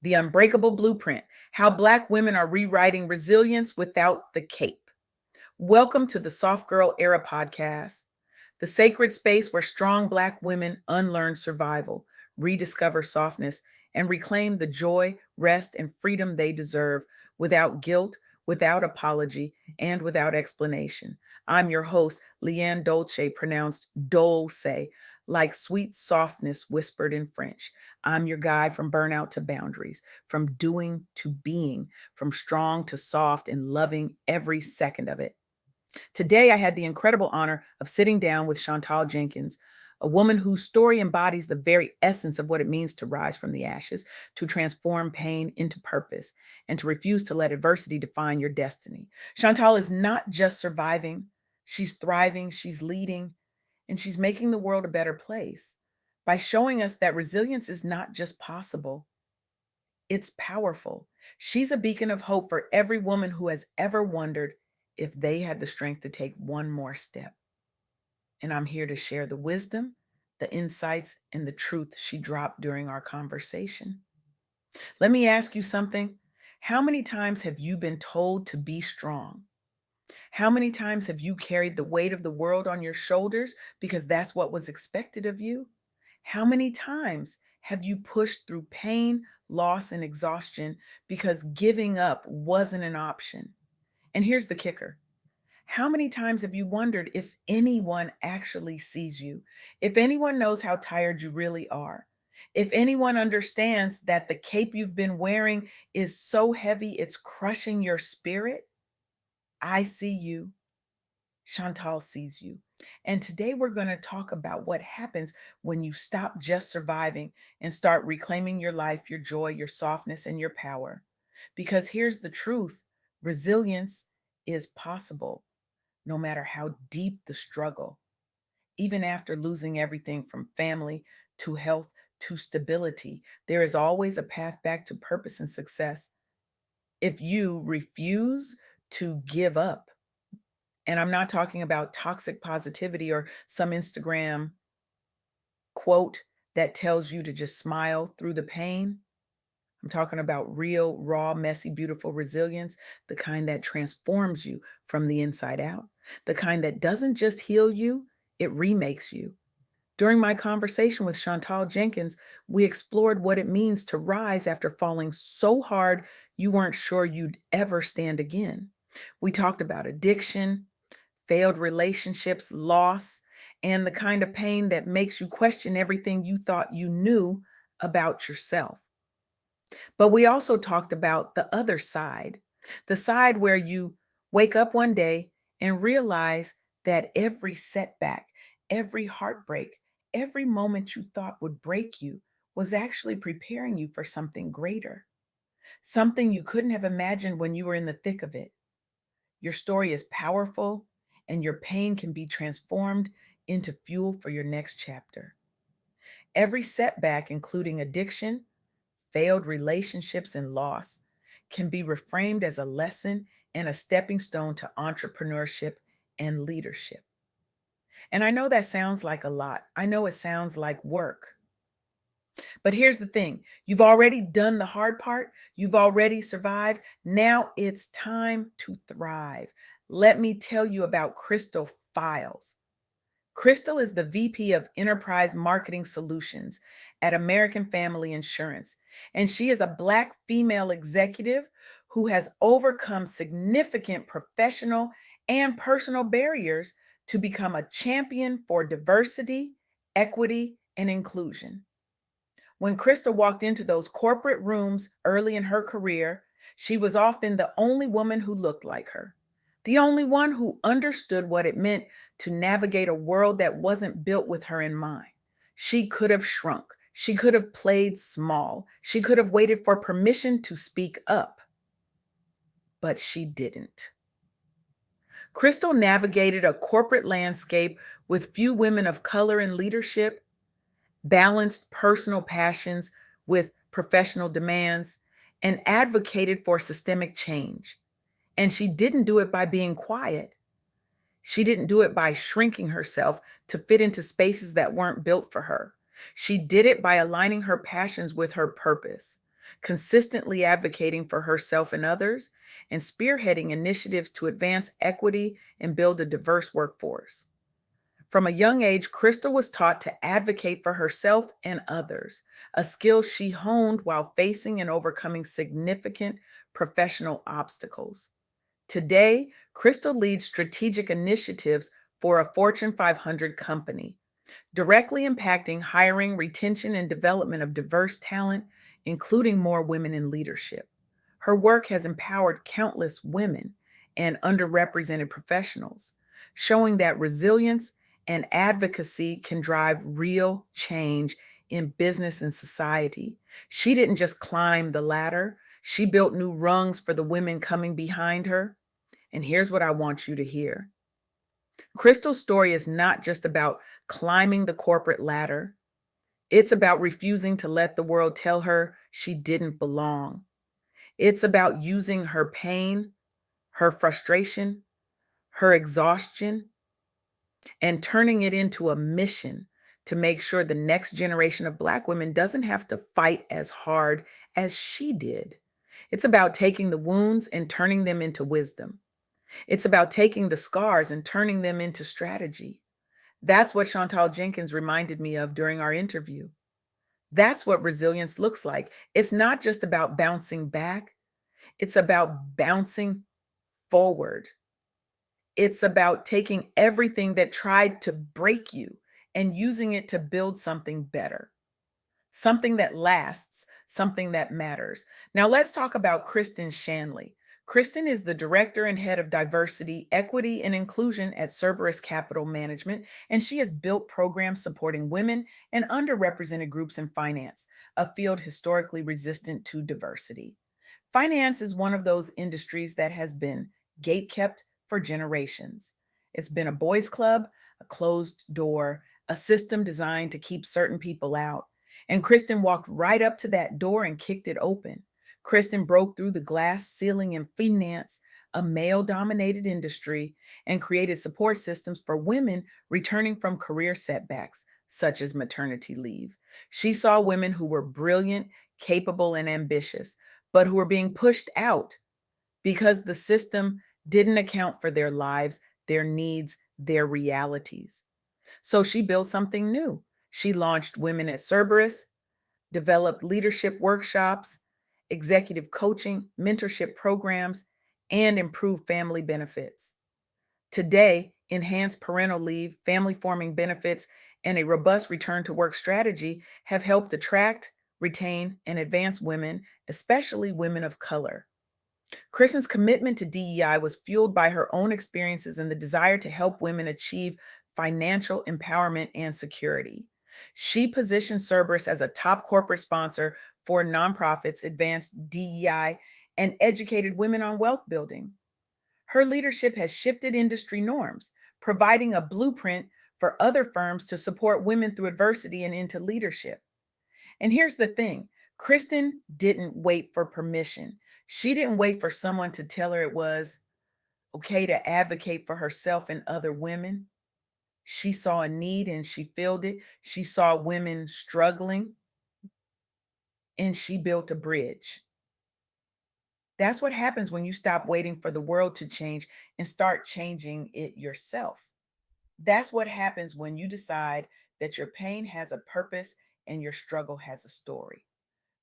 The Unbreakable Blueprint: How Black Women Are Rewriting Resilience Without the Cape. Welcome to the Soft Girl Era podcast, the sacred space where strong Black women unlearn survival, rediscover softness, and reclaim the joy, rest, and freedom they deserve without guilt, without apology, and without explanation. I'm your host, LeAnne Dolce, pronounced Dolce, like sweet softness whispered in French. I'm your guide from burnout to boundaries, from doing to being, from strong to soft, and loving every second of it. Today, I had the incredible honor of sitting down with Chantal Jenkins, a woman whose story embodies the very essence of what it means to rise from the ashes, to transform pain into purpose, and to refuse to let adversity define your destiny. Chantal is not just surviving, she's thriving, she's leading, and she's making the world a better place by showing us that resilience is not just possible, it's powerful. She's a beacon of hope for every woman who has ever wondered if they had the strength to take one more step. And I'm here to share the wisdom, the insights, and the truth she dropped during our conversation. Let me ask you something. How many times have you been told to be strong? How many times have you carried the weight of the world on your shoulders because that's what was expected of you? How many times have you pushed through pain, loss, and exhaustion because giving up wasn't an option? And here's the kicker: how many times have you wondered if anyone actually sees you? If anyone knows how tired you really are? If anyone understands that the cape you've been wearing is so heavy it's crushing your spirit? I see you. Chantal sees you. And today we're going to talk about what happens when you stop just surviving and start reclaiming your life, your joy, your softness, and your power. Because here's the truth: resilience is possible no matter how deep the struggle. Even after losing everything from family to health to stability, there is always a path back to purpose and success if you refuse to give up. And I'm not talking about toxic positivity or some Instagram quote that tells you to just smile through the pain. I'm talking about real, raw, messy, beautiful resilience, the kind that transforms you from the inside out, the kind that doesn't just heal you, it remakes you. During my conversation with Chantal Jenkins, we explored what it means to rise after falling so hard you weren't sure you'd ever stand again. We talked about addiction, failed relationships, loss, and the kind of pain that makes you question everything you thought you knew about yourself. But we also talked about the other side, the side where you wake up one day and realize that every setback, every heartbreak, every moment you thought would break you was actually preparing you for something greater, something you couldn't have imagined when you were in the thick of it. Your story is powerful, and your pain can be transformed into fuel for your next chapter. Every setback, including addiction, failed relationships, and loss, can be reframed as a lesson and a stepping stone to entrepreneurship and leadership. And I know that sounds like a lot. I know it sounds like work. But here's the thing: you've already done the hard part, you've already survived. Now it's time to thrive. Let me tell you about Crystal Files. Crystal is the VP of Enterprise Marketing Solutions at American Family Insurance, and she is a Black female executive who has overcome significant professional and personal barriers to become a champion for diversity, equity, and inclusion. When Crystal walked into those corporate rooms early in her career, she was often the only woman who looked like her, the only one who understood what it meant to navigate a world that wasn't built with her in mind. She could have shrunk. She could have played small. She could have waited for permission to speak up, but she didn't. Crystal navigated a corporate landscape with few women of color in leadership, balanced personal passions with professional demands, and advocated for systemic change. And she didn't do it by being quiet. She didn't do it by shrinking herself to fit into spaces that weren't built for her. She did it by aligning her passions with her purpose. consistently advocating for herself and others, and spearheading initiatives to advance equity and build a diverse workforce. From a young age, Crystal was taught to advocate for herself and others, a skill she honed while facing and overcoming significant professional obstacles. Today, Crystal leads strategic initiatives for a Fortune 500 company, directly impacting hiring, retention, and development of diverse talent, including more women in leadership. Her work has empowered countless women and underrepresented professionals, showing that resilience and advocacy can drive real change in business and society. She didn't just climb the ladder, she built new rungs for the women coming behind her. And here's what I want you to hear: Crystal's story is not just about climbing the corporate ladder, it's about refusing to let the world tell her she didn't belong. It's about using her pain, her frustration, her exhaustion, and turning it into a mission to make sure the next generation of Black women doesn't have to fight as hard as she did. It's about taking the wounds and turning them into wisdom. It's about taking the scars and turning them into strategy. That's what Chantal Jenkins reminded me of during our interview. That's what resilience looks like. It's not just about bouncing back, it's about bouncing forward. It's about taking everything that tried to break you and using it to build something better, something that lasts, something that matters. Now, let's talk about Kristen Shanley. Kristen is the director and head of diversity, equity, and inclusion at Cerberus Capital Management, and she has built programs supporting women and underrepresented groups in finance, a field historically resistant to diversity. Finance is one of those industries that has been gatekept for generations. It's been a boys' club, a closed door, a system designed to keep certain people out. And Kristen walked right up to that door and kicked it open. Kristen broke through the glass ceiling in finance, a male dominated industry, and created support systems for women returning from career setbacks, such as maternity leave. She saw women who were brilliant, capable, and ambitious, but who were being pushed out because the system didn't account for their lives, their needs, their realities. So she built something new. She launched Women at Cerberus, developed leadership workshops, executive coaching, mentorship programs, and improved family benefits. Today, enhanced parental leave, family forming benefits, and a robust return to work strategy have helped attract, retain, and advance women, especially women of color. Kristen's commitment to DEI was fueled by her own experiences and the desire to help women achieve financial empowerment and security. She positioned Cerberus as a top corporate sponsor for nonprofits, advanced DEI, and educated women on wealth building. Her leadership has shifted industry norms, providing a blueprint for other firms to support women through adversity and into leadership. And here's the thing: Kristen didn't wait for permission. She didn't wait for someone to tell her it was okay to advocate for herself and other women. She saw a need and she filled it. She saw women struggling and she built a bridge. That's what happens when you stop waiting for the world to change and start changing it yourself. That's what happens when you decide that your pain has a purpose and your struggle has a story.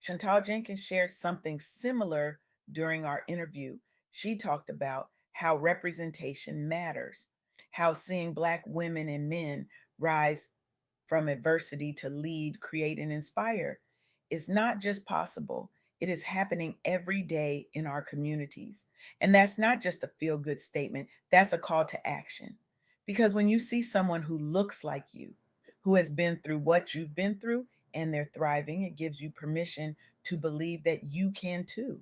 Chantal Jenkins shared something similar during our interview. She talked about how representation matters, how seeing Black women and men rise from adversity to lead, create, and inspire is not just possible, it is happening every day in our communities. And that's not just a feel good statement, that's a call to action. Because when you see someone who looks like you, who has been through what you've been through, and they're thriving, it gives you permission to believe that you can too.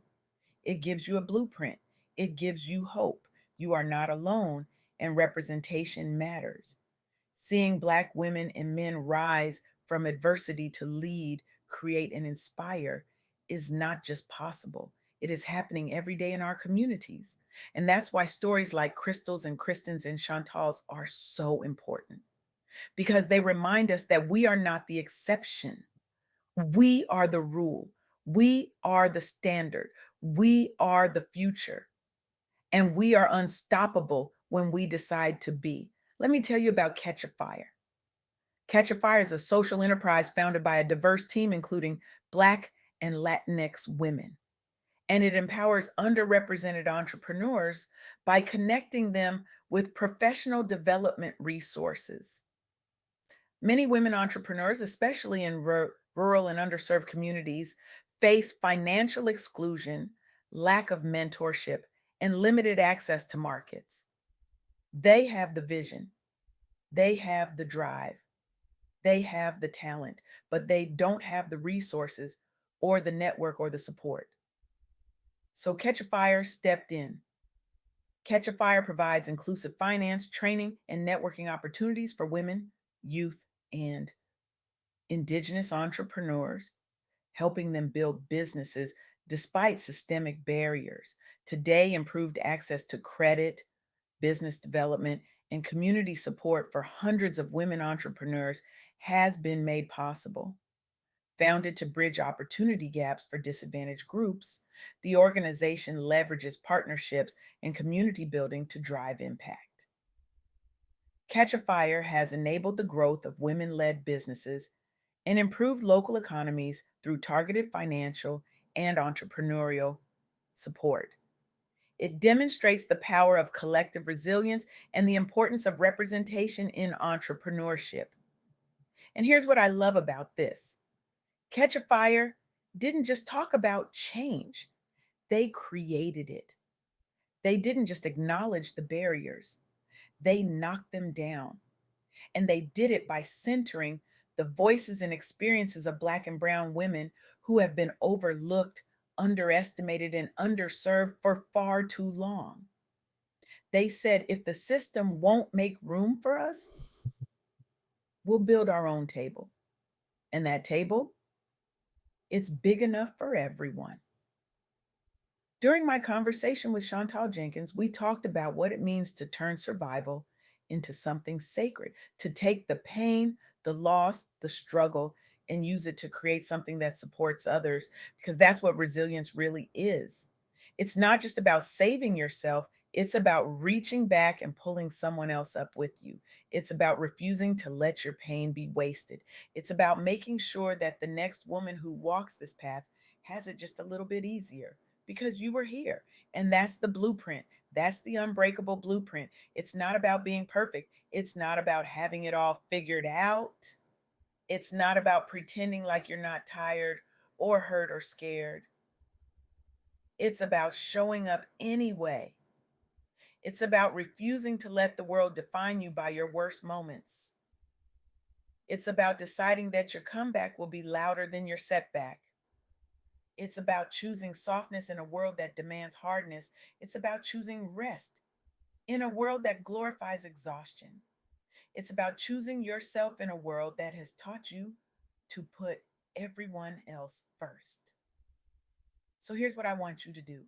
It gives you a blueprint, it gives you hope. You are not alone, and representation matters. Seeing Black women and men rise from adversity to lead, create, and inspire is not just possible, it is happening every day in our communities. And that's why stories like Crystal's and Kristen's and Chantal's are so important, because they remind us that we are not the exception, we are the rule. We are the standard. We are the future. And we are unstoppable when we decide to be. Let me tell you about Catch a Fire. Catch a Fire is a social enterprise founded by a diverse team, including Black and Latinx women. And it empowers underrepresented entrepreneurs by connecting them with professional development resources. Many women entrepreneurs, especially in rural and underserved communities, face financial exclusion, lack of mentorship, and limited access to markets. They have the vision, they have the drive, they have the talent, but they don't have the resources or the network or the support. So Catch a Fire stepped in. Catch a Fire provides inclusive finance, training, and networking opportunities for women, youth, and Indigenous entrepreneurs, helping them build businesses despite systemic barriers. Today, improved access to credit, business development, and community support for hundreds of women entrepreneurs has been made possible. Founded to bridge opportunity gaps for disadvantaged groups, the organization leverages partnerships and community building to drive impact. Catch a Fire has enabled the growth of women led businesses and improved local economies through targeted financial and entrepreneurial support. It demonstrates the power of collective resilience and the importance of representation in entrepreneurship. And here's what I love about this: Catch a Fire didn't just talk about change, they created it. They didn't just acknowledge the barriers, they knocked them down. And they did it by centering the voices and experiences of Black and Brown women who have been overlooked, underestimated, and underserved for far too long. They said, if the system won't make room for us, we'll build our own table. And that table, it's big enough for everyone. During my conversation with Chantal Jenkins, we talked about what it means to turn survival into something sacred, to take the pain, the loss, the struggle, and use it to create something that supports others, because that's what resilience really is. It's not just about saving yourself, it's about reaching back and pulling someone else up with you. It's about refusing to let your pain be wasted. It's about making sure that the next woman who walks this path has it just a little bit easier because you were here. And that's the blueprint. That's the unbreakable blueprint. It's not about being perfect. It's not about having it all figured out. It's not about pretending like you're not tired or hurt or scared. It's about showing up anyway. It's about refusing to let the world define you by your worst moments. It's about deciding that your comeback will be louder than your setback. It's about choosing softness in a world that demands hardness. It's about choosing rest in a world that glorifies exhaustion. It's about choosing yourself in a world that has taught you to put everyone else first. So here's what I want you to do: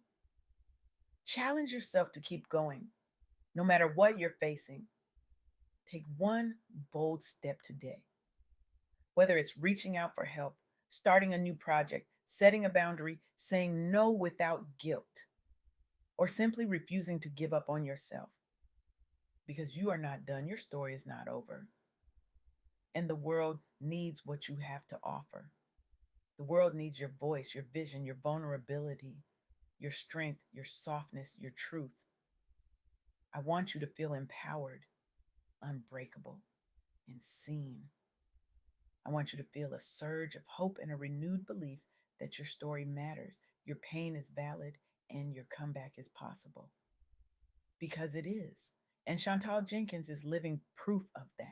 challenge yourself to keep going. No matter what you're facing, take one bold step today. Whether it's reaching out for help, starting a new project, setting a boundary, saying no without guilt, or simply refusing to give up on yourself. Because you are not done, your story is not over. And the world needs what you have to offer. The world needs your voice, your vision, your vulnerability, your strength, your softness, your truth. I want you to feel empowered, unbreakable, and seen. I want you to feel a surge of hope and a renewed belief that your story matters, your pain is valid, and your comeback is possible. Because it is. And Chantal Jenkins is living proof of that.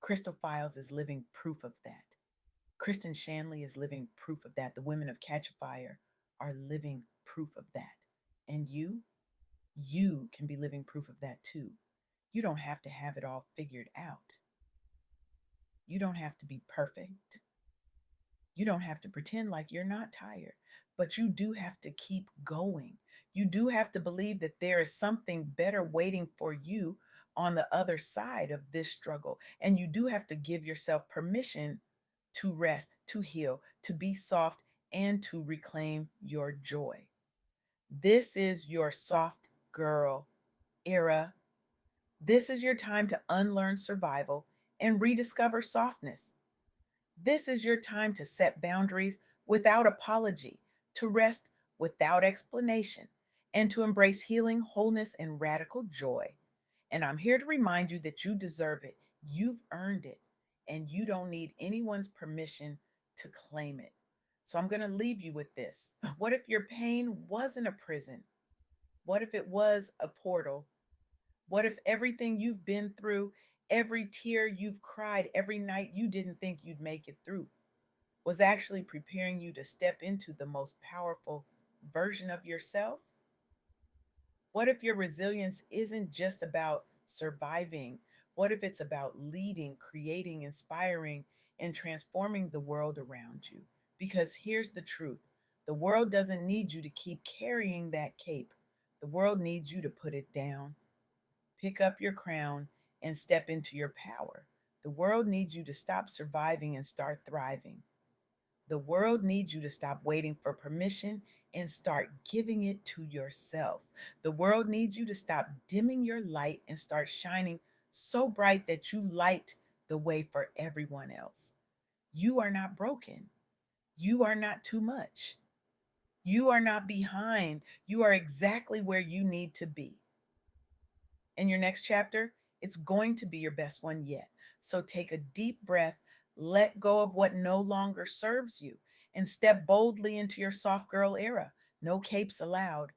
Crystal Files is living proof of that. Kristen Shanley is living proof of that. The women of Catch a Fire are living proof of that. And you can be living proof of that too. You don't have to have it all figured out. You don't have to be perfect. You don't have to pretend like you're not tired, but you do have to keep going. You do have to believe that there is something better waiting for you on the other side of this struggle. And you do have to give yourself permission to rest, to heal, to be soft, and to reclaim your joy. This is your soft girl era. This is your time to unlearn survival and rediscover softness. This is your time to set boundaries without apology, to rest without explanation, and to embrace healing, wholeness, and radical joy. And I'm here to remind you that you deserve it. You've earned it, and you don't need anyone's permission to claim it. So I'm going to leave you with this. What if your pain wasn't a prison? What if it was a portal? What if everything you've been through, every tear you've cried, every night you didn't think you'd make it through, was actually preparing you to step into the most powerful version of yourself? What if your resilience isn't just about surviving? What if it's about leading, creating, inspiring, and transforming the world around you? Because here's the truth: the world doesn't need you to keep carrying that cape, the world needs you to put it down. Pick up your crown and step into your power. The world needs you to stop surviving and start thriving. The world needs you to stop waiting for permission and start giving it to yourself. The world needs you to stop dimming your light and start shining so bright that you light the way for everyone else. You are not broken. You are not too much. You are not behind. You are exactly where you need to be. In your next chapter, it's going to be your best one yet. So take a deep breath, let go of what no longer serves you, and step boldly into your soft girl era. No capes allowed,